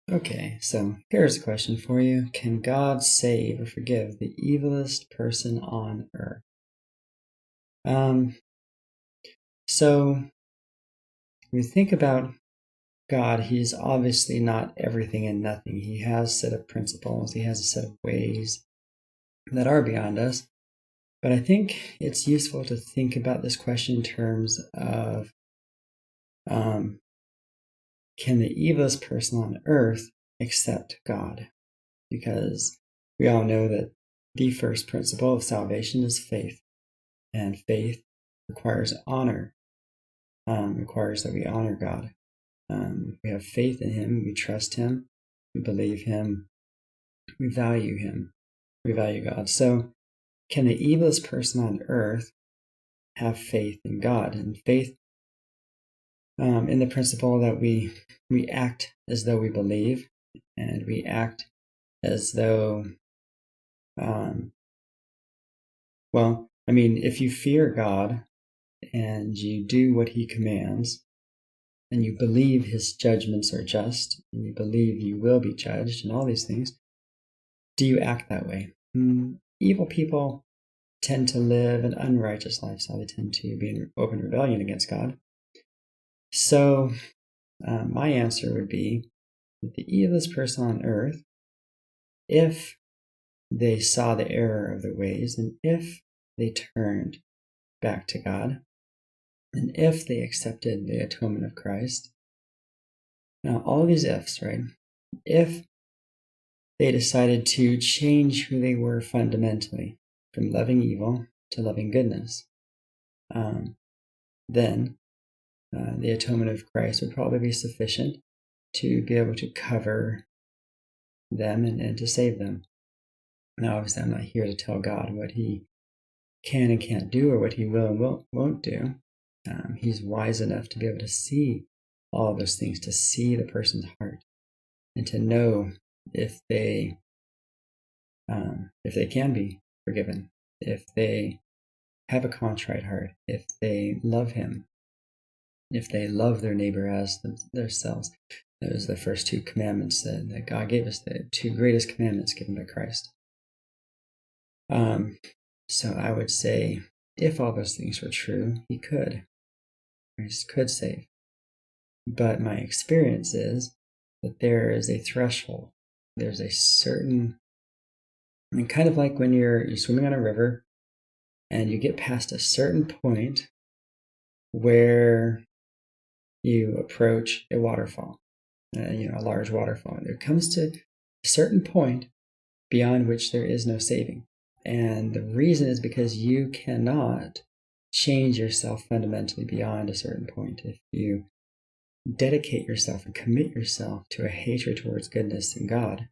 Okay, so here's a question for you. Can God save or forgive the evilest person on earth? Um, so when we think about God, he's obviously not everything and nothing. He has a set of principles, he has a set of ways that are beyond us. But I think it's useful to think about this question in terms of can the evilest person on earth accept God? Because we all know that the first principle of salvation is faith, and faith requires honor, requires that we honor God. We have faith in Him, we trust Him, we believe Him, we value Him, we value God. So, can the evilest person on earth have faith in God? And faith in the principle that we act as though we believe, and we act as though, if you fear God and you do what He commands, and you believe His judgments are just, and you believe you will be judged, and all these things, do you act that way? Evil people tend to live an unrighteous lifestyle. They tend to be in open rebellion against God. So my answer would be that the evilest person on earth, if they saw the error of their ways, and if they turned back to God, and if they accepted the atonement of Christ, now all these ifs, right? If they decided to change who they were fundamentally from loving evil to loving goodness, then the atonement of Christ would probably be sufficient to be able to cover them and to save them. Now, obviously, I'm not here to tell God what He can and can't do or what He will and won't do. He's wise enough to be able to see all of those things, to see the person's heart, and to know if they can be forgiven, if they have a contrite heart, if they love Him, if they love their neighbor as themselves. Those are the first two commandments that God gave us, the two greatest commandments given by Christ. So I would say, if all those things were true, Christ could save. But my experience is that there is a threshold. There's a certain, kind of like when you're swimming on a river and you get past a certain point where you approach a waterfall, a large waterfall. And there comes to a certain point beyond which there is no saving. And the reason is because you cannot change yourself fundamentally beyond a certain point. If you dedicate yourself and commit yourself to a hatred towards goodness and God,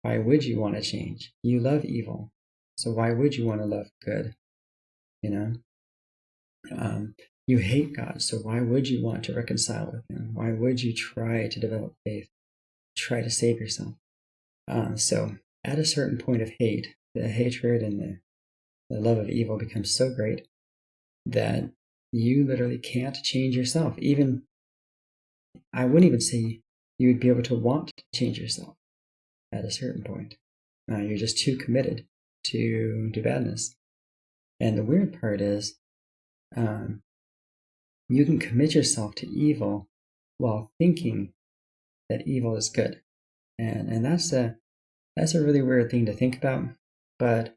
why would you want to change? You love evil, so why would you want to love good? You hate God, so why would you want to reconcile with Him? Why would you try to develop faith, try to save yourself? So at a certain point of hate, the hatred and the love of evil becomes so great that you literally can't change yourself. Even, I wouldn't even say you would be able to want to change yourself at a certain point. You're just too committed to badness. And the weird part is, you can commit yourself to evil while thinking that evil is good. And that's a really weird thing to think about. But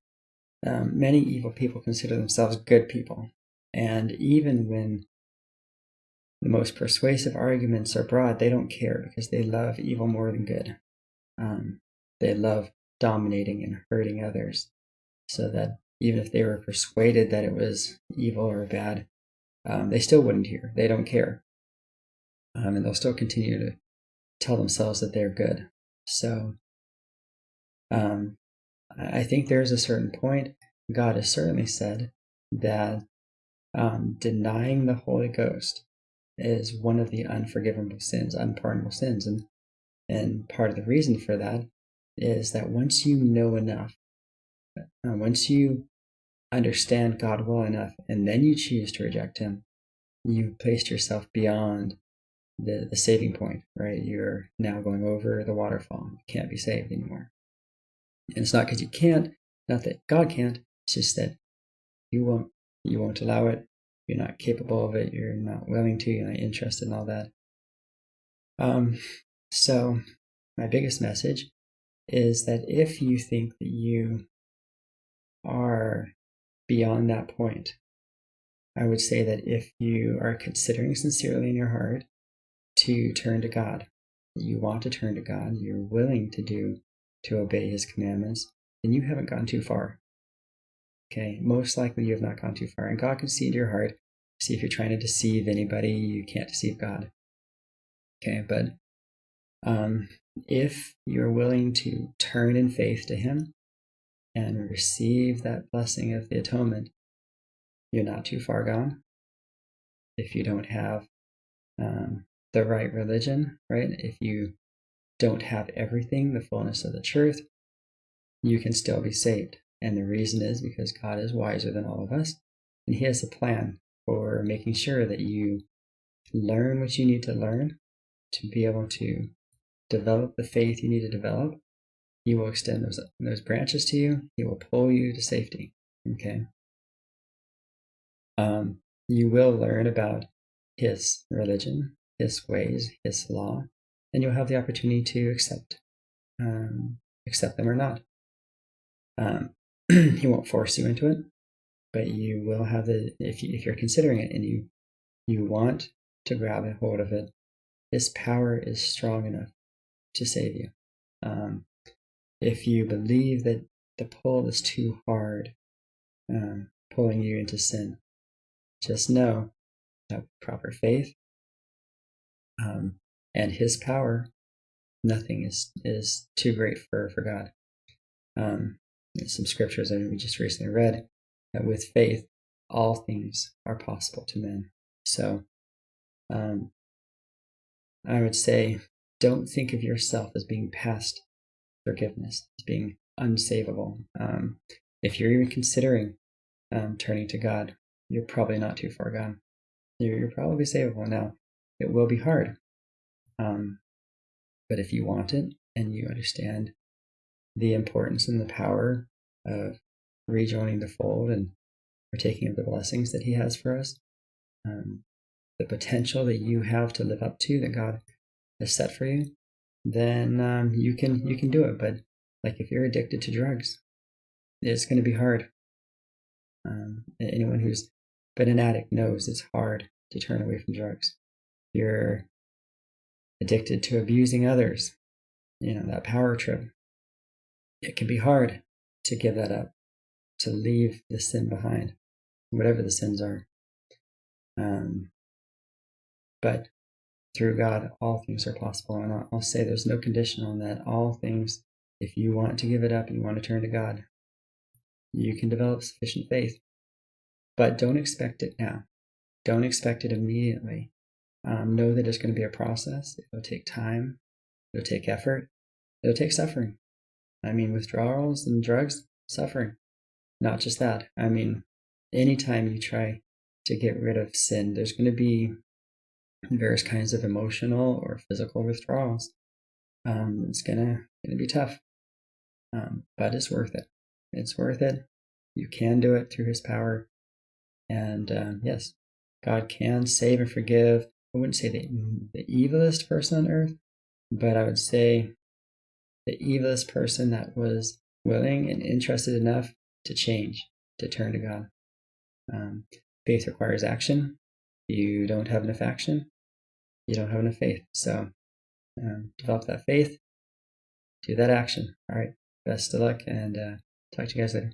many evil people consider themselves good people. And even when the most persuasive arguments are brought, they don't care because they love evil more than good. They love dominating and hurting others, so that even if they were persuaded that it was evil or bad, they still wouldn't hear. They don't care. And they'll still continue to tell themselves that they're good. So I think there's a certain point. God has certainly said that denying the Holy Ghost is one of the unforgivable sins, unpardonable sins. And part of the reason for that is that once you know enough, once you understand God well enough, and then you choose to reject Him, you've placed yourself beyond the saving point, right? You're now going over the waterfall. You can't be saved anymore. And it's not because you can't, not that God can't, it's just that you won't allow it. You're not capable of it. You're not willing to. You're not interested in all that. So my biggest message is that if you think that you are beyond that point, I would say that if you are considering sincerely in your heart to turn to God, you want to turn to God, you're willing to obey his commandments, then you haven't gone too far. Okay, most likely you have not gone too far. And God can see into your heart. See if you're trying to deceive anybody, you can't deceive God. Okay, but if you're willing to turn in faith to him and receive that blessing of the atonement, you're not too far gone. If you don't have the right religion, right? If you don't have everything, the fullness of the truth, you can still be saved. And the reason is because God is wiser than all of us, and he has a plan for making sure that you learn what you need to learn to be able to develop the faith you need to develop. He will extend those branches to you. He will pull you to safety. Okay. You will learn about his religion, his ways, his law, and you'll have the opportunity to accept them or not. He won't force you into it, but you will have if you're considering it and you want to grab a hold of it, his power is strong enough to save you. If you believe that the pull is too hard, pulling you into sin, just know that with proper faith and his power, nothing is too great for God. Some scriptures that we just recently read that with faith, all things are possible to men. So I would say, don't think of yourself as being past forgiveness, as being unsavable. If you're even considering turning to God, you're probably not too far gone. You're probably savable now. It will be hard. But if you want it and you understand the importance and the power of rejoining the fold and partaking of the blessings that he has for us, the potential that you have to live up to that God has set for you, then you can do it. But like if you're addicted to drugs, it's going to be hard. Anyone who's been an addict knows it's hard to turn away from drugs. If you're addicted to abusing others, that power trip, it can be hard to give that up, to leave the sin behind, whatever the sins are. But through God, all things are possible. And I'll say there's no condition on that. All things, if you want to give it up and you want to turn to God, you can develop sufficient faith. But don't expect it now. Don't expect it immediately. Know that it's going to be a process. It'll take time. It'll take effort. It'll take suffering. Withdrawals and drugs, suffering. Not just that. Anytime you try to get rid of sin, there's going to be various kinds of emotional or physical withdrawals. It's gonna be tough, but it's worth it. It's worth it. You can do it through his power, and yes, God can save and forgive. I wouldn't say the evilest person on earth, but I would say the evilest person that was willing and interested enough to change, to turn to God. Faith requires action. You don't have enough action, you don't have enough faith. So develop that faith, do that action. All right, best of luck, and talk to you guys later.